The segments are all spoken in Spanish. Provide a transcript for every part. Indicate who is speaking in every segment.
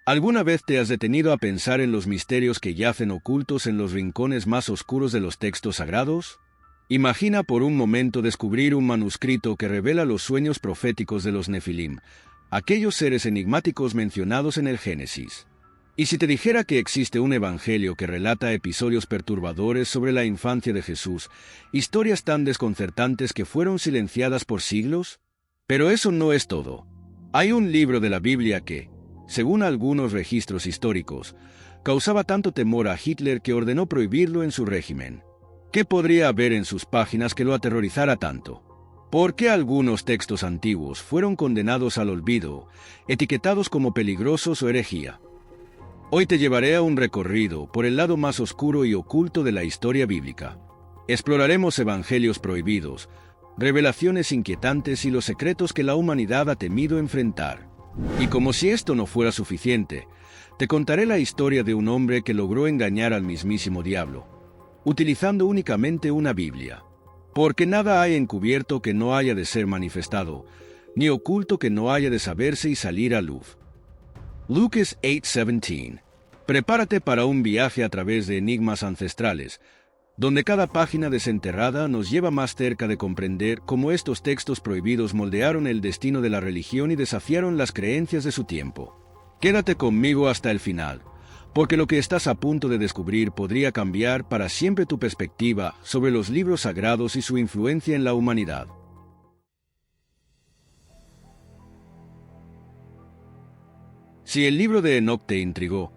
Speaker 1: ¿Alguna vez te has detenido a pensar en los misterios que yacen ocultos en los rincones más oscuros de los textos sagrados? Imagina por un momento descubrir un manuscrito que revela los sueños proféticos de los Nefilim, aquellos seres enigmáticos mencionados en el Génesis. ¿Y si te dijera que existe un evangelio que relata episodios perturbadores sobre la infancia de Jesús, historias tan desconcertantes que fueron silenciadas por siglos? Pero eso no es todo. Hay un libro de la Biblia que, según algunos registros históricos, causaba tanto temor a Hitler que ordenó prohibirlo en su régimen. ¿Qué podría haber en sus páginas que lo aterrorizara tanto? ¿Por qué algunos textos antiguos fueron condenados al olvido, etiquetados como peligrosos o herejía? Hoy te llevaré a un recorrido por el lado más oscuro y oculto de la historia bíblica. Exploraremos evangelios prohibidos, revelaciones inquietantes y los secretos que la humanidad ha temido enfrentar. Y como si esto no fuera suficiente, te contaré la historia de un hombre que logró engañar al mismísimo diablo, utilizando únicamente una Biblia. Porque nada hay encubierto que no haya de ser manifestado, ni oculto que no haya de saberse y salir a luz. Lucas 8:17. Prepárate para un viaje a través de enigmas ancestrales, donde cada página desenterrada nos lleva más cerca de comprender cómo estos textos prohibidos moldearon el destino de la religión y desafiaron las creencias de su tiempo. Quédate conmigo hasta el final, porque lo que estás a punto de descubrir podría cambiar para siempre tu perspectiva sobre los libros sagrados y su influencia en la humanidad. Si el libro de Enoc te intrigó,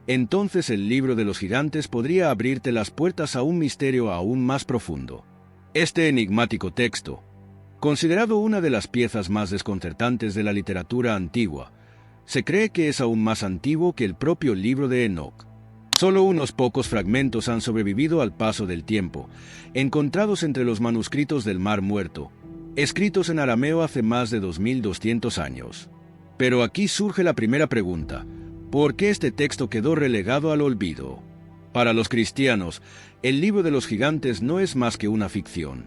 Speaker 1: entonces el libro de los gigantes podría abrirte las puertas a un misterio aún más profundo. Este enigmático texto, considerado una de las piezas más desconcertantes de la literatura antigua, se cree que es aún más antiguo que el propio libro de Enoc. Solo unos pocos fragmentos han sobrevivido al paso del tiempo, encontrados entre los manuscritos del Mar Muerto, escritos en arameo hace más de 2200 años. Pero aquí surge la primera pregunta: ¿por qué este texto quedó relegado al olvido? Para los cristianos, el libro de los gigantes no es más que una ficción,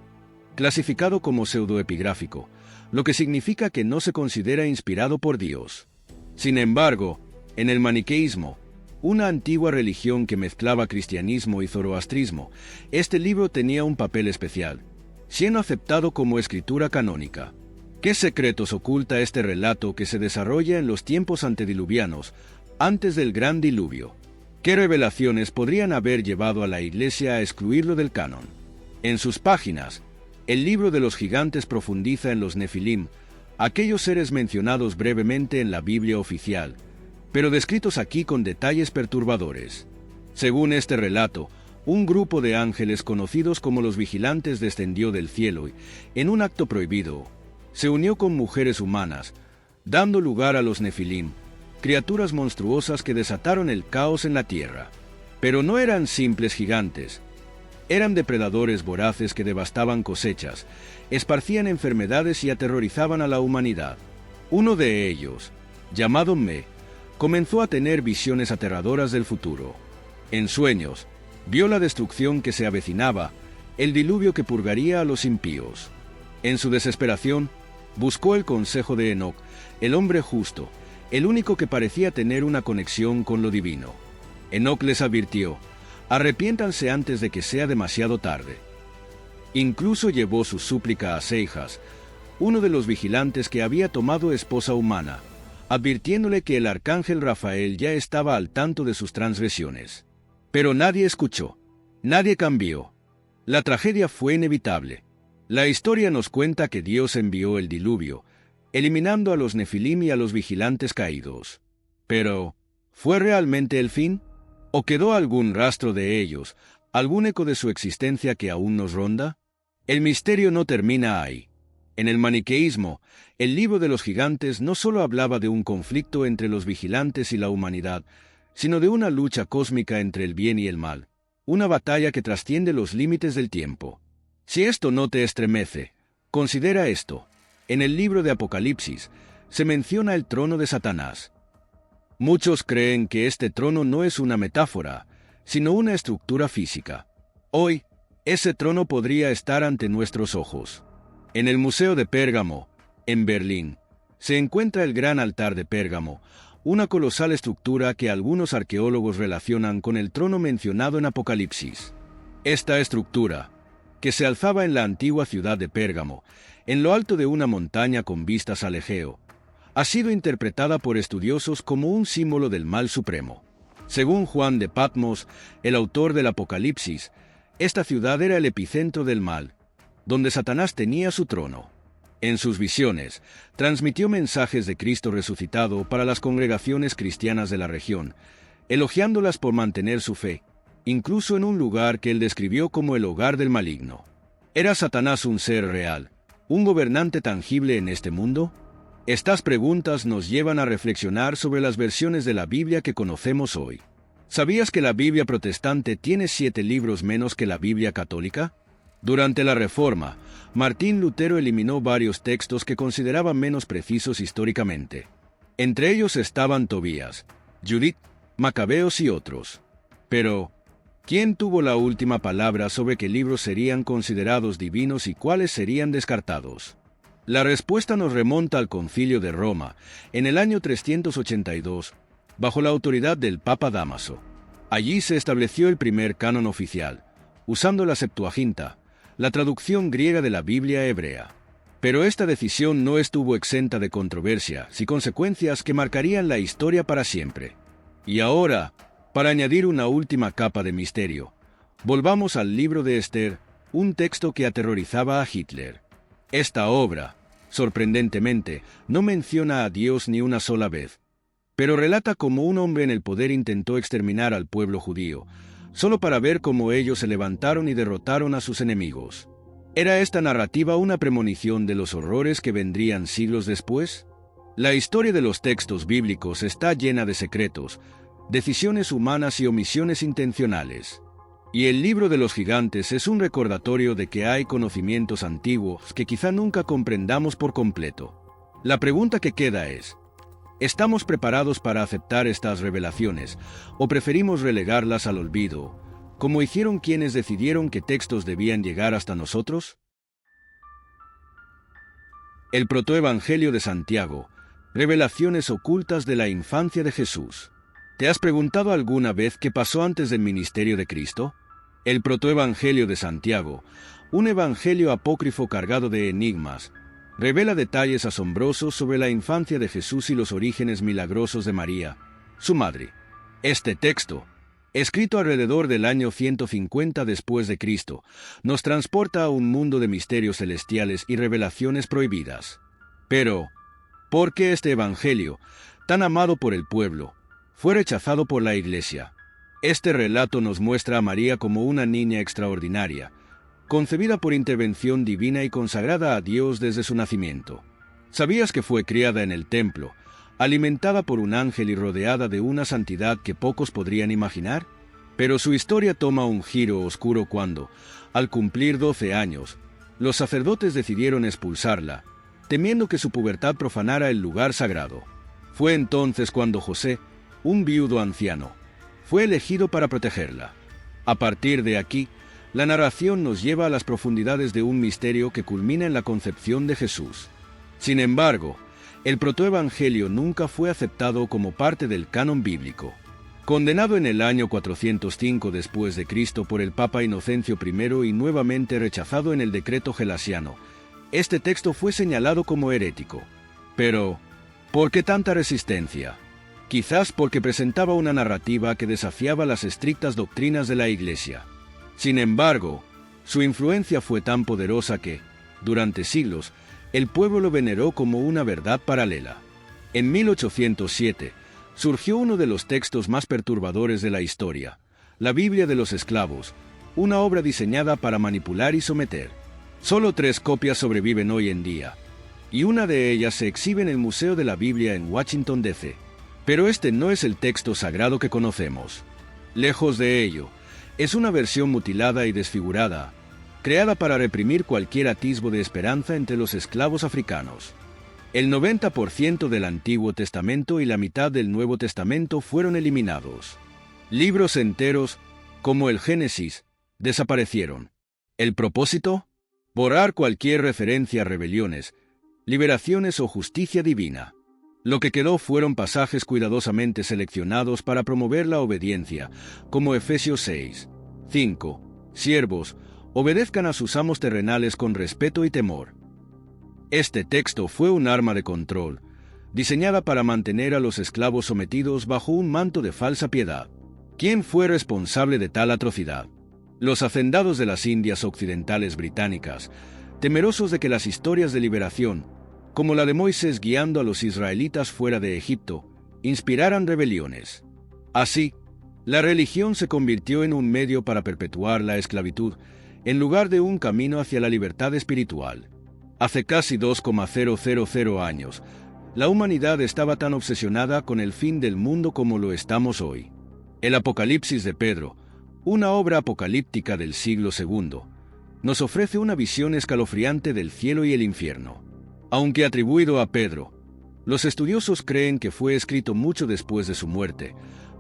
Speaker 1: clasificado como pseudoepigráfico, lo que significa que no se considera inspirado por Dios. Sin embargo, en el maniqueísmo, una antigua religión que mezclaba cristianismo y zoroastrismo, este libro tenía un papel especial, siendo aceptado como escritura canónica. ¿Qué secretos oculta este relato que se desarrolla en los tiempos antediluvianos, antes del gran diluvio? ¿Qué revelaciones podrían haber llevado a la Iglesia a excluirlo del canon? En sus páginas, el libro de los gigantes profundiza en los Nefilim, aquellos seres mencionados brevemente en la Biblia oficial, pero descritos aquí con detalles perturbadores. Según este relato, un grupo de ángeles conocidos como los vigilantes descendió del cielo y, en un acto prohibido, se unió con mujeres humanas, dando lugar a los Nefilim, criaturas monstruosas que desataron el caos en la tierra. Pero no eran simples gigantes. Eran depredadores voraces que devastaban cosechas, esparcían enfermedades y aterrorizaban a la humanidad. Uno de ellos, llamado Me, comenzó a tener visiones aterradoras del futuro. En sueños, vio la destrucción que se avecinaba, el diluvio que purgaría a los impíos. En su desesperación, buscó el consejo de Enoc, el hombre justo, el único que parecía tener una conexión con lo divino. Enoc les advirtió: arrepiéntanse antes de que sea demasiado tarde. Incluso llevó su súplica a Seijas, uno de los vigilantes que había tomado esposa humana, advirtiéndole que el arcángel Rafael ya estaba al tanto de sus transgresiones. Pero nadie escuchó, nadie cambió. La tragedia fue inevitable. La historia nos cuenta que Dios envió el diluvio, eliminando a los Nefilim y a los vigilantes caídos. Pero, ¿fue realmente el fin? ¿O quedó algún rastro de ellos, algún eco de su existencia que aún nos ronda? El misterio no termina ahí. En el maniqueísmo, el libro de los gigantes no solo hablaba de un conflicto entre los vigilantes y la humanidad, sino de una lucha cósmica entre el bien y el mal, una batalla que trasciende los límites del tiempo. Si esto no te estremece, considera esto. En el libro de Apocalipsis se menciona el trono de Satanás. Muchos creen que este trono no es una metáfora, sino una estructura física. Hoy, ese trono podría estar ante nuestros ojos. En el Museo de Pérgamo, en Berlín, se encuentra el gran altar de Pérgamo, una colosal estructura que algunos arqueólogos relacionan con el trono mencionado en Apocalipsis. Esta estructura, que se alzaba en la antigua ciudad de Pérgamo, en lo alto de una montaña con vistas al Egeo, ha sido interpretada por estudiosos como un símbolo del mal supremo. Según Juan de Patmos, el autor del Apocalipsis, esta ciudad era el epicentro del mal, donde Satanás tenía su trono. En sus visiones, transmitió mensajes de Cristo resucitado para las congregaciones cristianas de la región, elogiándolas por mantener su fe, incluso en un lugar que él describió como el hogar del maligno. ¿Era Satanás un ser real, un gobernante tangible en este mundo? Estas preguntas nos llevan a reflexionar sobre las versiones de la Biblia que conocemos hoy. ¿Sabías que la Biblia protestante tiene 7 libros menos que la Biblia católica? Durante la Reforma, Martín Lutero eliminó varios textos que consideraba menos precisos históricamente. Entre ellos estaban Tobías, Judith, Macabeos y otros. Pero, ¿quién tuvo la última palabra sobre qué libros serían considerados divinos y cuáles serían descartados? La respuesta nos remonta al Concilio de Roma, en el año 382, bajo la autoridad del Papa Dámaso. Allí se estableció el primer canon oficial, usando la Septuaginta, la traducción griega de la Biblia hebrea. Pero esta decisión no estuvo exenta de controversias y consecuencias que marcarían la historia para siempre. Y ahora, para añadir una última capa de misterio, volvamos al libro de Esther, un texto que aterrorizaba a Hitler. Esta obra, sorprendentemente, no menciona a Dios ni una sola vez, pero relata cómo un hombre en el poder intentó exterminar al pueblo judío, solo para ver cómo ellos se levantaron y derrotaron a sus enemigos. ¿Era esta narrativa una premonición de los horrores que vendrían siglos después? La historia de los textos bíblicos está llena de secretos, decisiones humanas y omisiones intencionales. Y el libro de los gigantes es un recordatorio de que hay conocimientos antiguos que quizá nunca comprendamos por completo. La pregunta que queda es, ¿estamos preparados para aceptar estas revelaciones o preferimos relegarlas al olvido, como hicieron quienes decidieron qué textos debían llegar hasta nosotros? El protoevangelio de Santiago, revelaciones ocultas de la infancia de Jesús. ¿Te has preguntado alguna vez qué pasó antes del ministerio de Cristo? El protoevangelio de Santiago, un evangelio apócrifo cargado de enigmas, revela detalles asombrosos sobre la infancia de Jesús y los orígenes milagrosos de María, su madre. Este texto, escrito alrededor del año 150 después de Cristo, nos transporta a un mundo de misterios celestiales y revelaciones prohibidas. Pero, ¿por qué este evangelio, tan amado por el pueblo, fue rechazado por la Iglesia? Este relato nos muestra a María como una niña extraordinaria, concebida por intervención divina y consagrada a Dios desde su nacimiento. ¿Sabías que fue criada en el templo, alimentada por un ángel y rodeada de una santidad que pocos podrían imaginar? Pero su historia toma un giro oscuro cuando, al cumplir 12 años, los sacerdotes decidieron expulsarla, temiendo que su pubertad profanara el lugar sagrado. Fue entonces cuando José, un viudo anciano, fue elegido para protegerla. A partir de aquí, la narración nos lleva a las profundidades de un misterio que culmina en la concepción de Jesús. Sin embargo, el protoevangelio nunca fue aceptado como parte del canon bíblico. Condenado en el año 405 después de Cristo por el Papa Inocencio I y nuevamente rechazado en el decreto gelasiano, este texto fue señalado como herético. Pero, ¿por qué tanta resistencia? Quizás porque presentaba una narrativa que desafiaba las estrictas doctrinas de la Iglesia. Sin embargo, su influencia fue tan poderosa que, durante siglos, el pueblo lo veneró como una verdad paralela. En 1807, surgió uno de los textos más perturbadores de la historia, la Biblia de los esclavos, una obra diseñada para manipular y someter. Solo 3 copias sobreviven hoy en día, y una de ellas se exhibe en el Museo de la Biblia en Washington, D.C. Pero este no es el texto sagrado que conocemos. Lejos de ello, es una versión mutilada y desfigurada, creada para reprimir cualquier atisbo de esperanza entre los esclavos africanos. El 90% del Antiguo Testamento y la mitad del Nuevo Testamento fueron eliminados. Libros enteros, como el Génesis, desaparecieron. ¿El propósito? Borrar cualquier referencia a rebeliones, liberaciones o justicia divina. Lo que quedó fueron pasajes cuidadosamente seleccionados para promover la obediencia, como Efesios 6, 5. Siervos, obedezcan a sus amos terrenales con respeto y temor. Este texto fue un arma de control, diseñada para mantener a los esclavos sometidos bajo un manto de falsa piedad. ¿Quién fue responsable de tal atrocidad? Los hacendados de las Indias Occidentales británicas, temerosos de que las historias de liberación, como la de Moisés guiando a los israelitas fuera de Egipto, inspiraran rebeliones. Así, la religión se convirtió en un medio para perpetuar la esclavitud, en lugar de un camino hacia la libertad espiritual. Hace casi 2,000 años, la humanidad estaba tan obsesionada con el fin del mundo como lo estamos hoy. El Apocalipsis de Pedro, una obra apocalíptica del siglo II, nos ofrece una visión escalofriante del cielo y el infierno. Aunque atribuido a Pedro, los estudiosos creen que fue escrito mucho después de su muerte,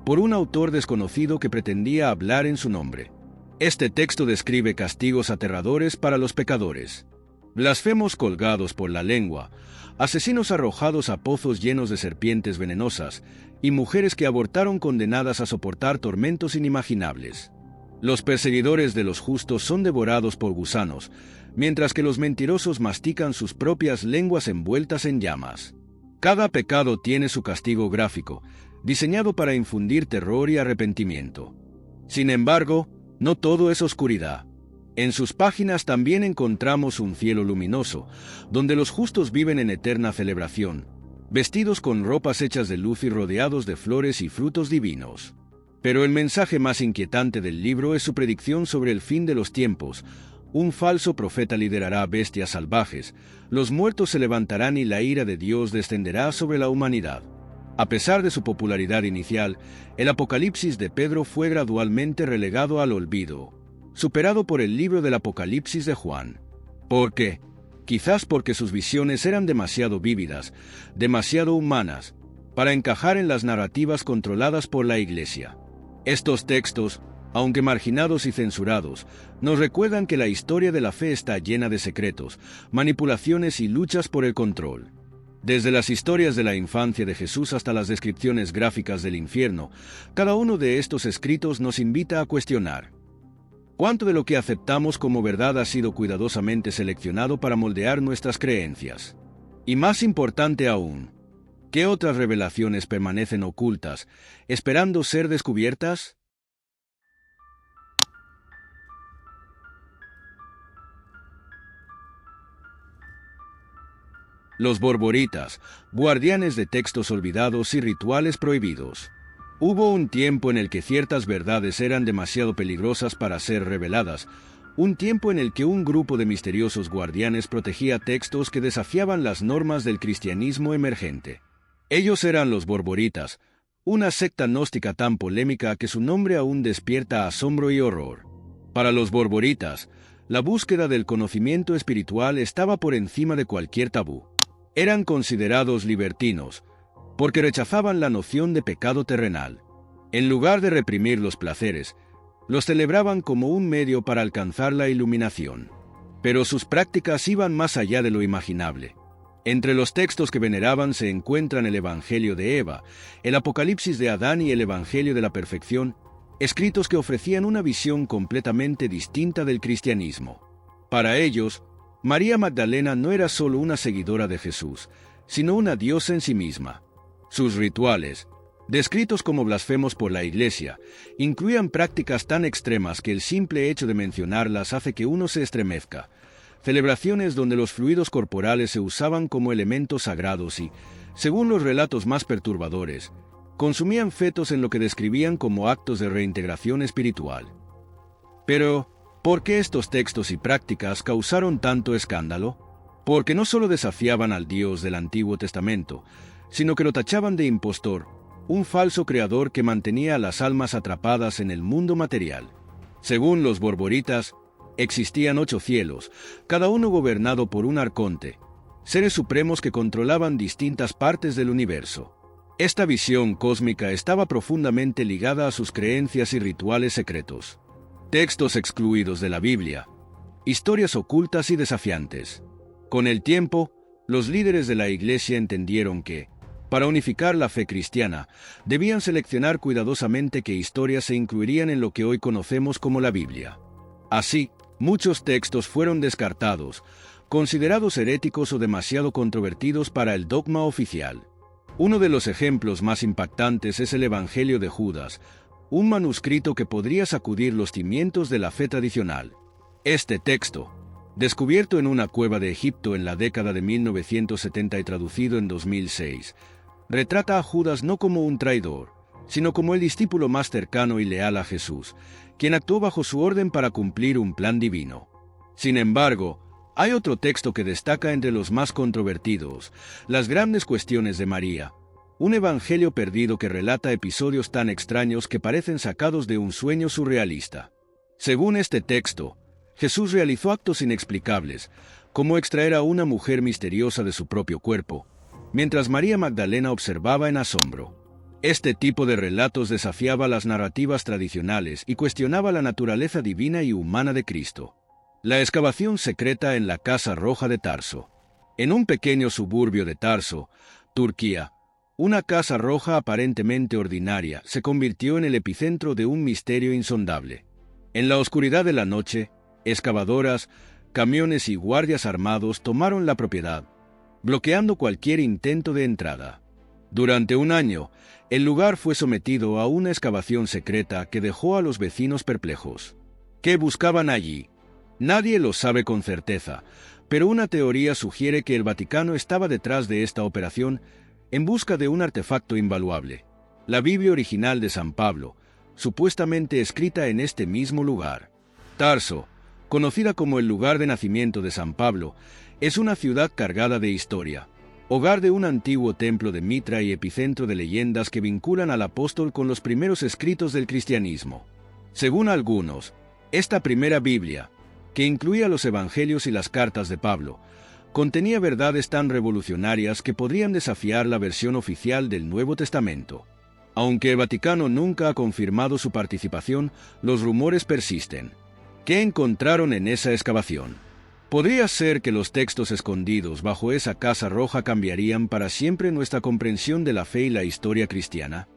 Speaker 1: por un autor desconocido que pretendía hablar en su nombre. Este texto describe castigos aterradores para los pecadores, blasfemos colgados por la lengua, asesinos arrojados a pozos llenos de serpientes venenosas y mujeres que abortaron condenadas a soportar tormentos inimaginables. Los perseguidores de los justos son devorados por gusanos, mientras que los mentirosos mastican sus propias lenguas envueltas en llamas. Cada pecado tiene su castigo gráfico, diseñado para infundir terror y arrepentimiento. Sin embargo, no todo es oscuridad. En sus páginas también encontramos un cielo luminoso, donde los justos viven en eterna celebración, vestidos con ropas hechas de luz y rodeados de flores y frutos divinos. Pero el mensaje más inquietante del libro es su predicción sobre el fin de los tiempos. Un falso profeta liderará bestias salvajes, los muertos se levantarán y la ira de Dios descenderá sobre la humanidad. A pesar de su popularidad inicial, el Apocalipsis de Pedro fue gradualmente relegado al olvido, superado por el libro del Apocalipsis de Juan. ¿Por qué? Quizás porque sus visiones eran demasiado vívidas, demasiado humanas, para encajar en las narrativas controladas por la Iglesia. Estos textos, aunque marginados y censurados, nos recuerdan que la historia de la fe está llena de secretos, manipulaciones y luchas por el control. Desde las historias de la infancia de Jesús hasta las descripciones gráficas del infierno, cada uno de estos escritos nos invita a cuestionar: ¿cuánto de lo que aceptamos como verdad ha sido cuidadosamente seleccionado para moldear nuestras creencias? Y más importante aún, ¿qué otras revelaciones permanecen ocultas, esperando ser descubiertas? Los borboritas, guardianes de textos olvidados y rituales prohibidos. Hubo un tiempo en el que ciertas verdades eran demasiado peligrosas para ser reveladas, un tiempo en el que un grupo de misteriosos guardianes protegía textos que desafiaban las normas del cristianismo emergente. Ellos eran los borboritas, una secta gnóstica tan polémica que su nombre aún despierta asombro y horror. Para los borboritas, la búsqueda del conocimiento espiritual estaba por encima de cualquier tabú. Eran considerados libertinos, porque rechazaban la noción de pecado terrenal. En lugar de reprimir los placeres, los celebraban como un medio para alcanzar la iluminación. Pero sus prácticas iban más allá de lo imaginable. Entre los textos que veneraban se encuentran el Evangelio de Eva, el Apocalipsis de Adán y el Evangelio de la Perfección, escritos que ofrecían una visión completamente distinta del cristianismo. Para ellos, María Magdalena no era solo una seguidora de Jesús, sino una diosa en sí misma. Sus rituales, descritos como blasfemos por la Iglesia, incluían prácticas tan extremas que el simple hecho de mencionarlas hace que uno se estremezca. Celebraciones donde los fluidos corporales se usaban como elementos sagrados y, según los relatos más perturbadores, consumían fetos en lo que describían como actos de reintegración espiritual. Pero, ¿por qué estos textos y prácticas causaron tanto escándalo? Porque no solo desafiaban al Dios del Antiguo Testamento, sino que lo tachaban de impostor, un falso creador que mantenía a las almas atrapadas en el mundo material. Según los borboritas, existían 8 cielos, cada uno gobernado por un arconte, seres supremos que controlaban distintas partes del universo. Esta visión cósmica estaba profundamente ligada a sus creencias y rituales secretos. Textos excluidos de la Biblia, historias ocultas y desafiantes. Con el tiempo, los líderes de la Iglesia entendieron que, Para unificar la fe cristiana, debían seleccionar cuidadosamente qué historias se incluirían en lo que hoy conocemos como la Biblia. Así, muchos textos fueron descartados, considerados heréticos o demasiado controvertidos para el dogma oficial. Uno de los ejemplos más impactantes es el Evangelio de Judas, un manuscrito que podría sacudir los cimientos de la fe tradicional. Este texto, descubierto en una cueva de Egipto en la década de 1970 y traducido en 2006, retrata a Judas no como un traidor, sino como el discípulo más cercano y leal a Jesús, quien actuó bajo su orden para cumplir un plan divino. Sin embargo, hay otro texto que destaca entre los más controvertidos, las grandes cuestiones de María, un evangelio perdido que relata episodios tan extraños que parecen sacados de un sueño surrealista. Según este texto, Jesús realizó actos inexplicables, como extraer a una mujer misteriosa de su propio cuerpo, mientras María Magdalena observaba en asombro. Este tipo de relatos desafiaba las narrativas tradicionales y cuestionaba la naturaleza divina y humana de Cristo. La excavación secreta en la Casa Roja de Tarso. En un pequeño suburbio de Tarso, Turquía, una casa roja aparentemente ordinaria se convirtió en el epicentro de un misterio insondable. En la oscuridad de la noche, excavadoras, camiones y guardias armados tomaron la propiedad, bloqueando cualquier intento de entrada. Durante un año, el lugar fue sometido a una excavación secreta que dejó a los vecinos perplejos. ¿Qué buscaban allí? Nadie lo sabe con certeza, pero una teoría sugiere que el Vaticano estaba detrás de esta operación en busca de un artefacto invaluable, la Biblia original de San Pablo, supuestamente escrita en este mismo lugar. Tarso, conocida como el lugar de nacimiento de San Pablo, es una ciudad cargada de historia, hogar de un antiguo templo de Mitra y epicentro de leyendas que vinculan al apóstol con los primeros escritos del cristianismo. Según algunos, esta primera Biblia, que incluía los evangelios y las cartas de Pablo, contenía verdades tan revolucionarias que podrían desafiar la versión oficial del Nuevo Testamento. Aunque el Vaticano nunca ha confirmado su participación, los rumores persisten. ¿Qué encontraron en esa excavación? ¿Podría ser que los textos escondidos bajo esa casa roja cambiarían para siempre nuestra comprensión de la fe y la historia cristiana?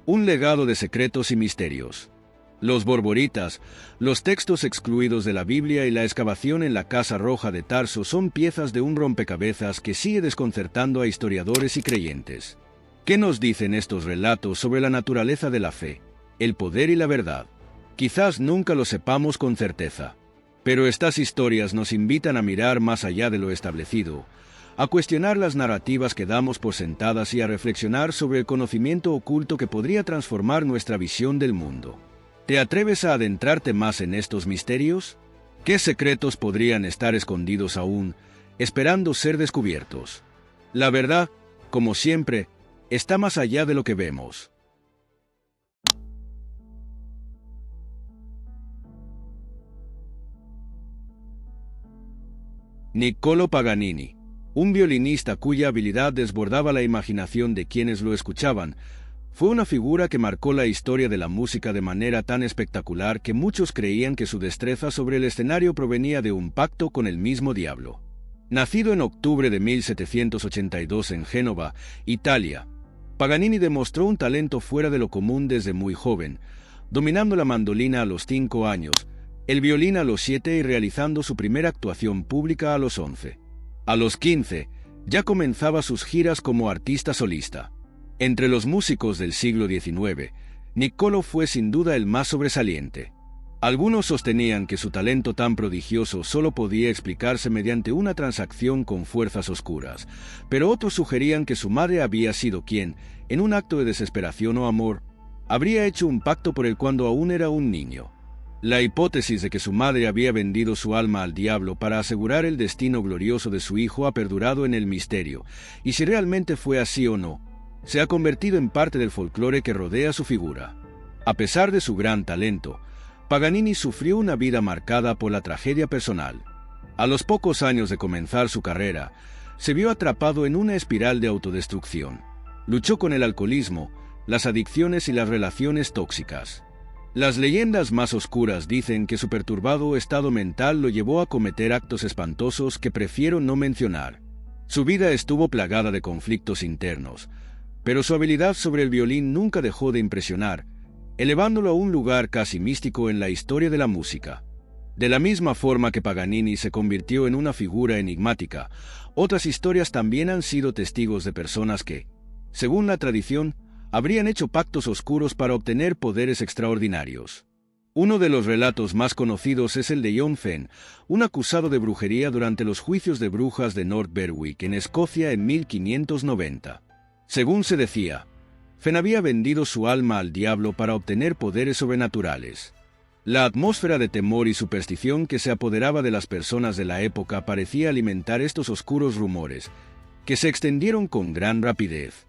Speaker 1: Un legado de secretos y misterios. Los borboritas, los textos excluidos de la Biblia y la excavación en la Casa Roja de Tarso son piezas de un rompecabezas que sigue desconcertando a historiadores y creyentes. ¿Qué nos dicen estos relatos sobre la naturaleza de la fe, el poder y la verdad? Quizás nunca lo sepamos con certeza, pero estas historias nos invitan a mirar más allá de lo establecido, a cuestionar las narrativas que damos por sentadas y a reflexionar sobre el conocimiento oculto que podría transformar nuestra visión del mundo. ¿Te atreves a adentrarte más en estos misterios? ¿Qué secretos podrían estar escondidos aún, esperando ser descubiertos? La verdad, como siempre, está más allá de lo que vemos. Niccolò Paganini, un violinista cuya habilidad desbordaba la imaginación de quienes lo escuchaban, fue una figura que marcó la historia de la música de manera tan espectacular que muchos creían que su destreza sobre el escenario provenía de un pacto con el mismo diablo. Nacido en octubre de 1782 en Génova, Italia, Paganini demostró un talento fuera de lo común desde muy joven, dominando la mandolina a los 5 años, el violín a los 7 y realizando su primera actuación pública a los 11. A los 15, ya comenzaba sus giras como artista solista. Entre los músicos del siglo XIX, Niccolò fue sin duda el más sobresaliente. Algunos sostenían que su talento tan prodigioso solo podía explicarse mediante una transacción con fuerzas oscuras, pero otros sugerían que su madre había sido quien, en un acto de desesperación o amor, habría hecho un pacto por él cuando aún era un niño. La hipótesis de que su madre había vendido su alma al diablo para asegurar el destino glorioso de su hijo ha perdurado en el misterio, y si realmente fue así o no, se ha convertido en parte del folclore que rodea su figura. A pesar de su gran talento, Paganini sufrió una vida marcada por la tragedia personal. A los pocos años de comenzar su carrera, se vio atrapado en una espiral de autodestrucción. Luchó con el alcoholismo, las adicciones y las relaciones tóxicas. Las leyendas más oscuras dicen que su perturbado estado mental lo llevó a cometer actos espantosos que prefiero no mencionar. Su vida estuvo plagada de conflictos internos, pero su habilidad sobre el violín nunca dejó de impresionar, elevándolo a un lugar casi místico en la historia de la música. De la misma forma que Paganini se convirtió en una figura enigmática, otras historias también han sido testigos de personas que, según la tradición, habrían hecho pactos oscuros para obtener poderes extraordinarios. Uno de los relatos más conocidos es el de John Fenn, un acusado de brujería durante los juicios de brujas de North Berwick en Escocia en 1590. Según se decía, Fenn había vendido su alma al diablo para obtener poderes sobrenaturales. La atmósfera de temor y superstición que se apoderaba de las personas de la época parecía alimentar estos oscuros rumores, que se extendieron con gran rapidez.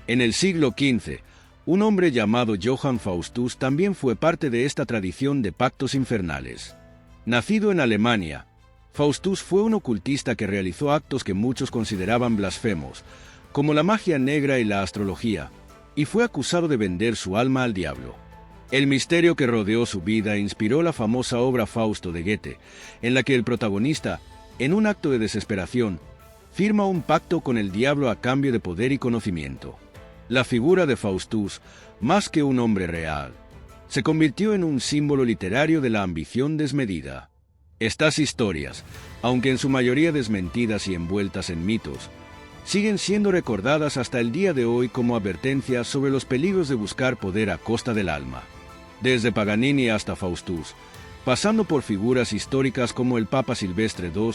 Speaker 1: En el siglo XV, un hombre llamado Johann Faustus también fue parte de esta tradición de pactos infernales. Nacido en Alemania, Faustus fue un ocultista que realizó actos que muchos consideraban blasfemos, como la magia negra y la astrología, y fue acusado de vender su alma al diablo. El misterio que rodeó su vida inspiró la famosa obra Fausto de Goethe, en la que el protagonista, en un acto de desesperación, firma un pacto con el diablo a cambio de poder y conocimiento. La figura de Faustus, más que un hombre real, se convirtió en un símbolo literario de la ambición desmedida. Estas historias, aunque en su mayoría desmentidas y envueltas en mitos, siguen siendo recordadas hasta el día de hoy como advertencias sobre los peligros de buscar poder a costa del alma. Desde Paganini hasta Faustus, pasando por figuras históricas como el Papa Silvestre II,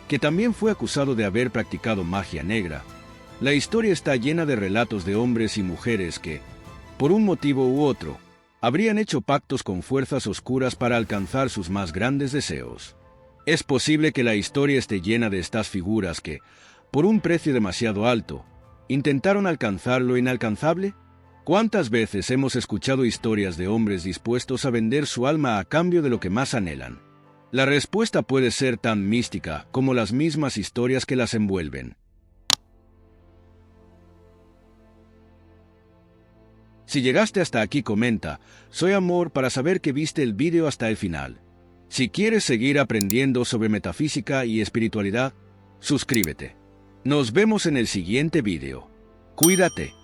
Speaker 1: que también fue acusado de haber practicado magia negra, la historia está llena de relatos de hombres y mujeres que, por un motivo u otro, habrían hecho pactos con fuerzas oscuras para alcanzar sus más grandes deseos. Es posible que la historia esté llena de estas figuras que, por un precio demasiado alto, intentaron alcanzar lo inalcanzable. ¿Cuántas veces hemos escuchado historias de hombres dispuestos a vender su alma a cambio de lo que más anhelan? La respuesta puede ser tan mística como las mismas historias que las envuelven. Si llegaste hasta aquí, comenta, soy Amor, para saber que viste el vídeo hasta el final. Si quieres seguir aprendiendo sobre metafísica y espiritualidad, suscríbete. Nos vemos en el siguiente vídeo. Cuídate.